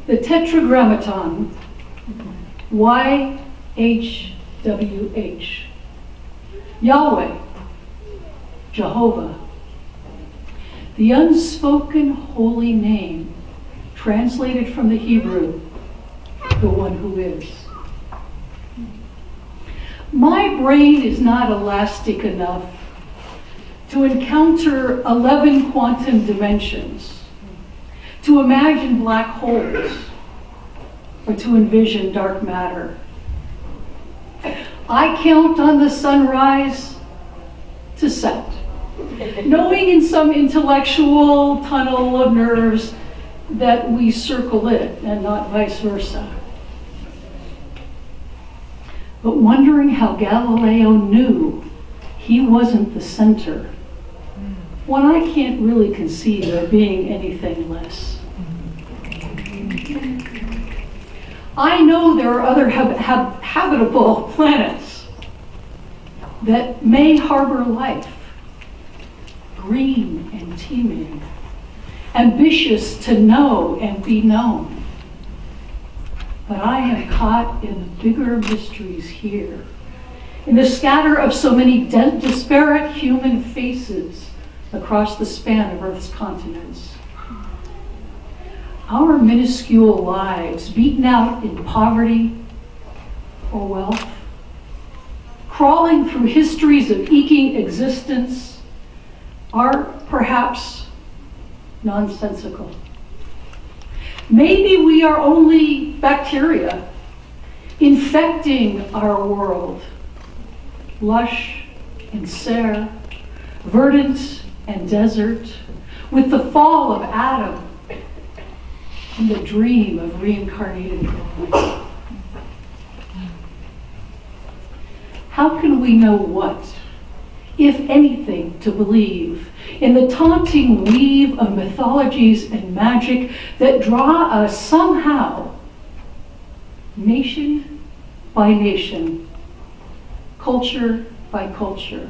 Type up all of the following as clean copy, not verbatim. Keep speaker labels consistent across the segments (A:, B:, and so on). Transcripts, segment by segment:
A: The Tetragrammaton, YHWH. Yahweh, Jehovah. The unspoken holy name, translated from the Hebrew, the one who is. My brain is not elastic enough to encounter 11 quantum dimensions, to imagine black holes, or to envision dark matter. I count on the sunrise to set, knowing in some intellectual tunnel of nerves that we circle it and not vice versa. But wondering how Galileo knew he wasn't the center, when I can't really conceive of being anything less. I know there are other habitable planets that may harbor life, green and teeming, ambitious to know and be known. But I am caught in the bigger mysteries here, in the scatter of so many disparate human faces across the span of Earth's continents. Our minuscule lives, beaten out in poverty or wealth, crawling through histories of eking existence, are perhaps nonsensical. Maybe we are only bacteria infecting our world, lush and sere, verdant and desert, with the fall of Adam and the dream of reincarnated God. How can we know what, if anything, to believe in the taunting weave of mythologies and magic that draw us somehow, nation by nation, culture by culture,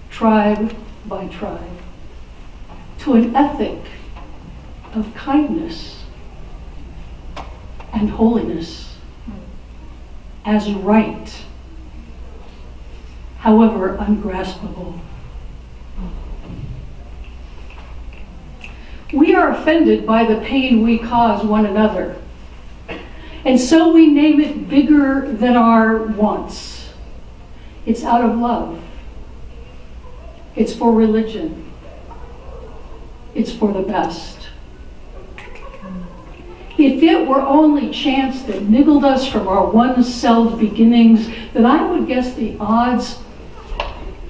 A: tribe by tribe, to an ethic of kindness and holiness as right, however ungraspable. We are offended by the pain we cause one another, and so we name it bigger than our wants. It's out of love. It's for religion. It's for the best. If it were only chance that niggled us from our one-celled beginnings, then I would guess the odds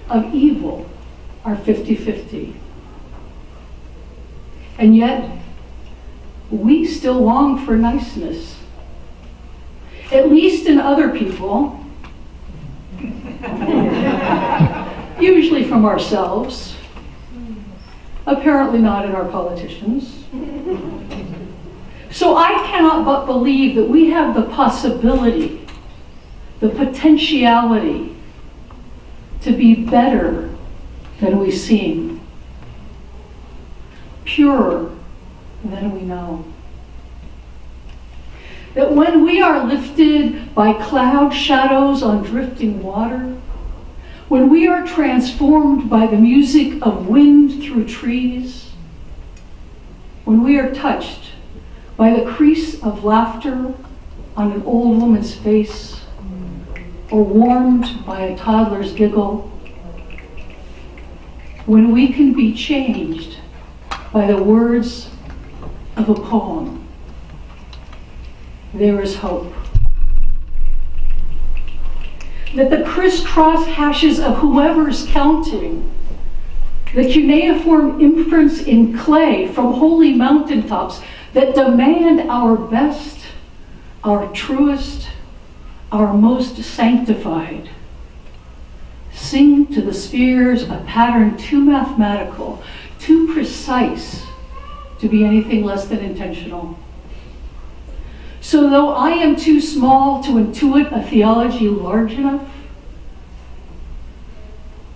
A: of evil are 50-50. And yet, we still long for niceness, at least in other people, usually from ourselves, apparently not in our politicians. So I cannot but believe that we have the possibility, the potentiality to be better than we seem, purer than we know. That when we are lifted by cloud shadows on drifting water, when we are transformed by the music of wind through trees, when we are touched by the crease of laughter on an old woman's face, or warmed by a toddler's giggle, when we can be changed by the words of a poem, there is hope. That the crisscross hashes of whoever's counting, the cuneiform imprints in clay from holy mountaintops that demand our best, our truest, our most sanctified, sing to the spheres a pattern too mathematical, too precise to be anything less than intentional. So though I am too small to intuit a theology large enough,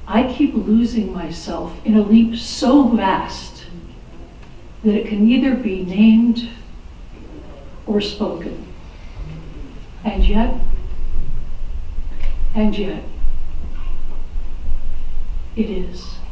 A: I keep losing myself in a leap so vast that it can neither be named or spoken. And yet, it is.